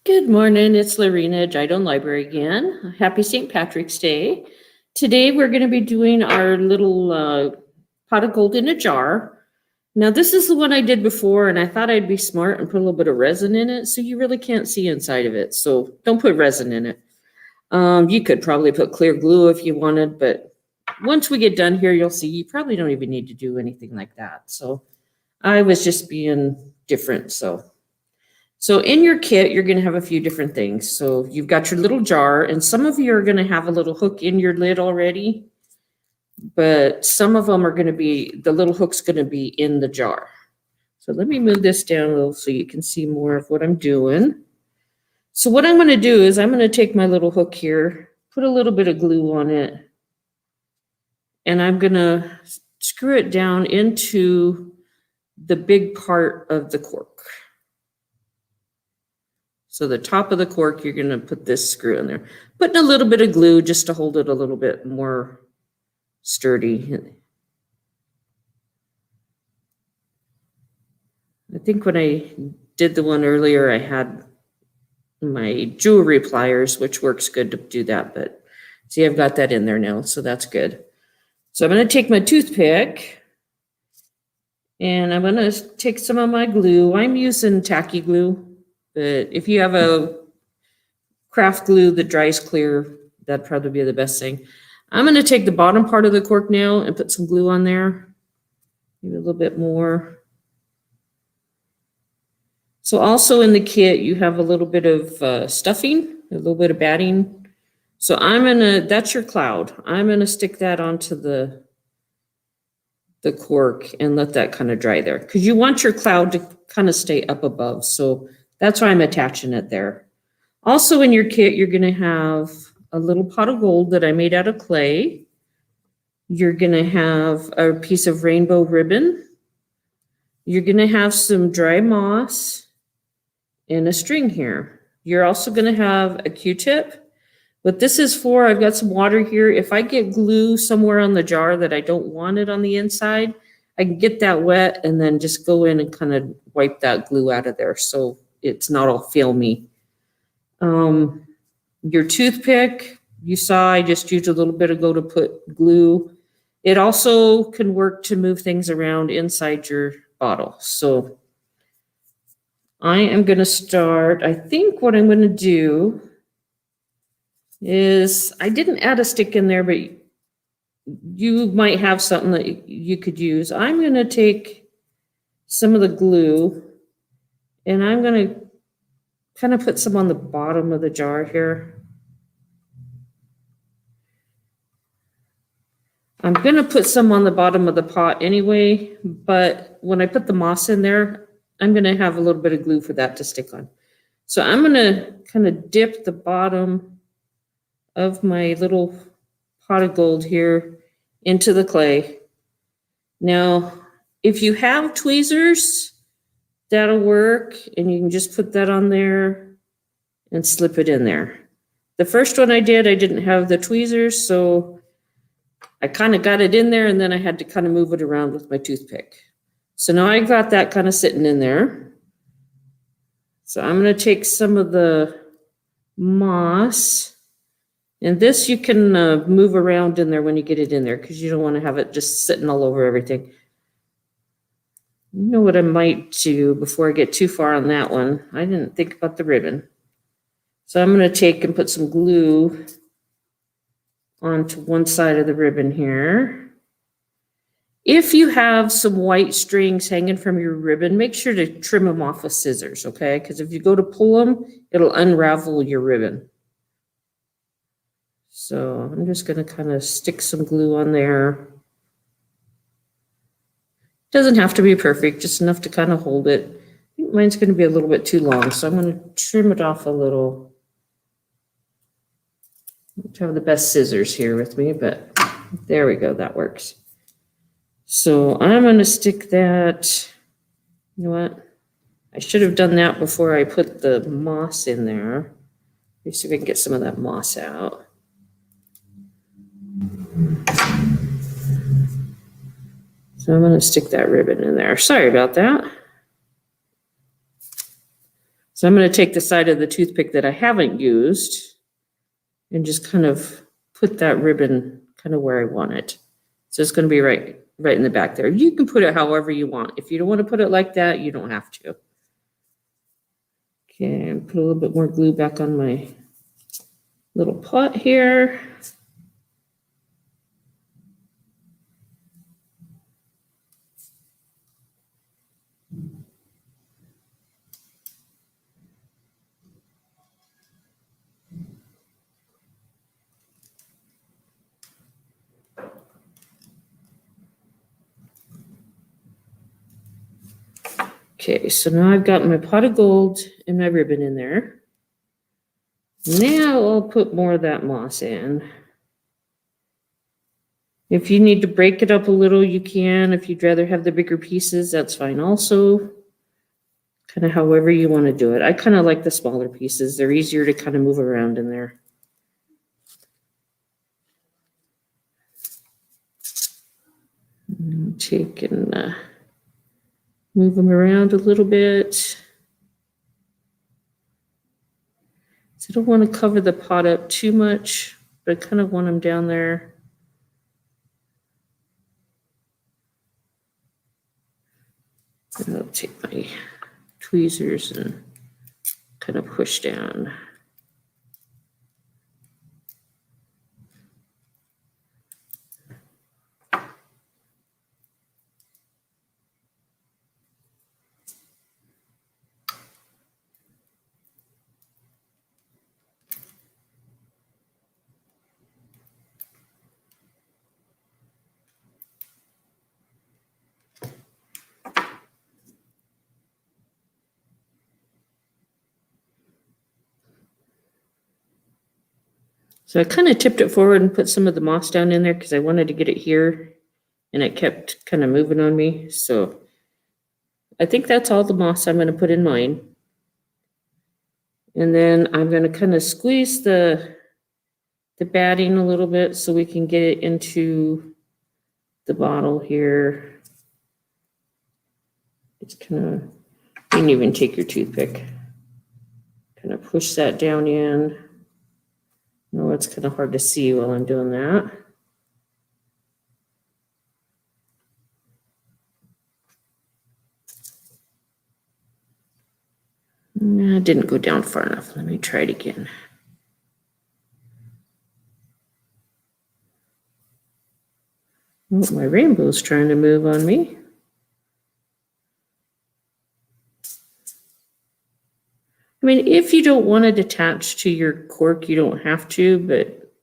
Good morning, it's Lorina at Jidon Library again. Happy St. Patrick's Day. Today we're going to be doing our little pot of gold in a jar. Now this is the one I did before, and I thought I'd be smart and put a little bit of resin in it so you really can't see inside of it. So don't put resin in it. You could probably put clear glue if you wanted, but once we get done here, you'll see you probably don't even need to do anything like that. So I was just being different, So in your kit, you're going to have a few different things. So you've got your little jar, and some of you are going to have a little hook in your lid already, but some of them are going to be, the little hook's going to be in the jar. So let me move this down a little so you can see more of what I'm doing. So what I'm going to do is I'm going to take my little hook here, put a little bit of glue on it, and I'm going to screw it down into the big part of the cork. So the top of the cork, you're going to put this screw in there. Putting a little bit of glue just to hold it a little bit more sturdy. I think when I did the one earlier, I had my jewelry pliers, which works good to do that. But see, I've got that in there now, so that's good. So I'm going to take my toothpick, and I'm going to take some of my glue. I'm using tacky glue. But if you have a craft glue that dries clear, that'd probably be the best thing. I'm going to take the bottom part of the cork now and put some glue on there. Maybe a little bit more. So also in the kit, you have a little bit of stuffing, a little bit of batting. So that's your cloud. I'm going to stick that onto the cork and let that kind of dry there. Because you want your cloud to kind of stay up above. So that's why I'm attaching it there. Also in your kit, you're going to have a little pot of gold that I made out of clay. You're going to have a piece of rainbow ribbon. You're going to have some dry moss and a string here. You're also going to have a Q-tip. What this is for, I've got some water here. If I get glue somewhere on the jar that I don't want it on the inside, I can get that wet and then just go in and kind of wipe that glue out of there. So it's not all filmy. Your toothpick, you saw I just used a little bit ago to put glue. It also can work to move things around inside your bottle. So I am going to start. I think what I'm going to do is, I didn't add a stick in there, but you might have something that you could use. I'm going to take some of the glue, and I'm going to kind of put some on the bottom of the jar here. I'm going to put some on the bottom of the pot anyway, but when I put the moss in there, I'm going to have a little bit of glue for that to stick on. So I'm going to kind of dip the bottom of my little pot of gold here into the clay. Now, if you have tweezers, that'll work, and you can just put that on there and slip it in there. The first one I did, I didn't have the tweezers, so I kind of got it in there, and then I had to kind of move it around with my toothpick. So now I got that kind of sitting in there. So I'm going to take some of the moss, and this you can move around in there when you get it in there, because you don't want to have it just sitting all over everything. You know what I might do before I get too far on that one? I didn't think about the ribbon. So I'm going to take and put some glue onto one side of the ribbon here. If you have some white strings hanging from your ribbon, make sure to trim them off with scissors, okay? Because if you go to pull them, it'll unravel your ribbon. So I'm just going to kind of stick some glue on there. Doesn't have to be perfect, just enough to kind of hold it. I think mine's going to be a little bit too long, so I'm going to trim it off a little. I don't have the best scissors here with me, but there we go, that works. So I'm going to stick that, you know what? I should have done that before I put the moss in there. Let me see if I can get some of that moss out. So I'm going to stick that ribbon in there. Sorry about that. So I'm going to take the side of the toothpick that I haven't used and just kind of put that ribbon kind of where I want it. So it's going to be right in the back there. You can put it however you want. If you don't want to put it like that, you don't have to. Okay, put a little bit more glue back on my little pot here. Okay, so now I've got my pot of gold and my ribbon in there. Now I'll put more of that moss in. If you need to break it up a little, you can. If you'd rather have the bigger pieces, that's fine also. Kind of however you want to do it. I kind of like the smaller pieces. They're easier to kind of move around in there. Take and move them around a little bit. So I don't want to cover the pot up too much, but I kind of want them down there. And I'll take my tweezers and kind of push down. So I kind of tipped it forward and put some of the moss down in there because I wanted to get it here, and it kept kind of moving on me. So I think that's all the moss I'm going to put in mine. And then I'm going to kind of squeeze the batting a little bit so we can get it into the bottle here. Just kind of, you can even take your toothpick, kind of push that down in. No, it's kind of hard to see while I'm doing that. I didn't go down far enough. Let me try it again. Oh, my rainbow's trying to move on me. I mean, if you don't want it attached to your cork, you don't have to, but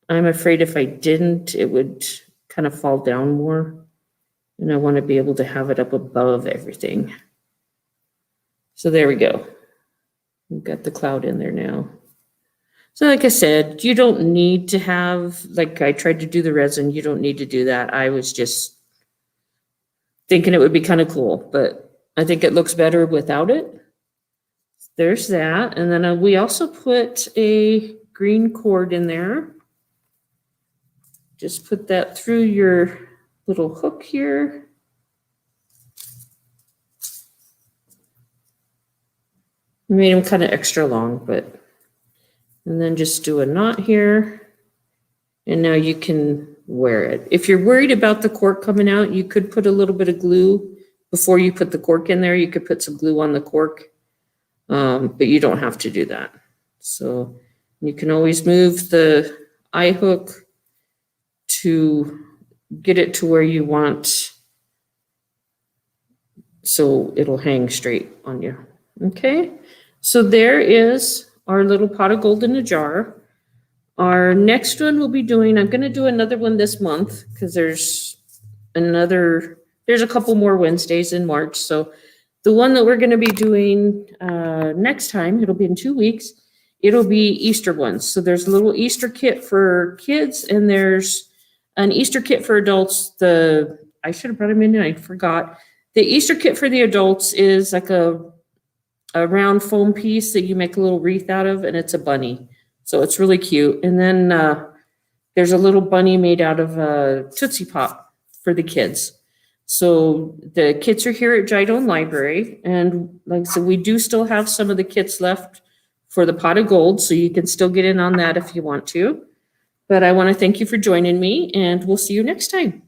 I'm afraid if I didn't, it would kind of fall down more. And I want to be able to have it up above everything. So there we go. We've got the cloud in there now. So like I said, you don't need to have, like I tried to do the resin, you don't need to do that. I was just thinking it would be kind of cool, but I think it looks better without it. There's that. And then we also put a green cord in there. Just put that through your little hook here. I made them kind of extra long, but, and then just do a knot here. And now you can wear it. If you're worried about the cork coming out, you could put a little bit of glue before you put the cork in there. You could put some glue on the cork. But you don't have to do that. So you can always move the eye hook to get it to where you want so it'll hang straight on you. Okay, so there is our little pot of gold in a jar. Our next one we'll be doing, I'm going to do another one this month because there's a couple more Wednesdays in March. So the one that we're going to be doing next time, it'll be in 2 weeks, it'll be Easter ones. So there's a little Easter kit for kids, and there's an Easter kit for adults. I should have brought them in and I forgot. The Easter kit for the adults is like a round foam piece that you make a little wreath out of, and it's a bunny. So it's really cute. And then there's a little bunny made out of a Tootsie Pop for the kids. So the kits are here at Jidone Library, and like I said, we do still have some of the kits left for the pot of gold, so you can still get in on that if you want to. But I want to thank you for joining me, and we'll see you next time.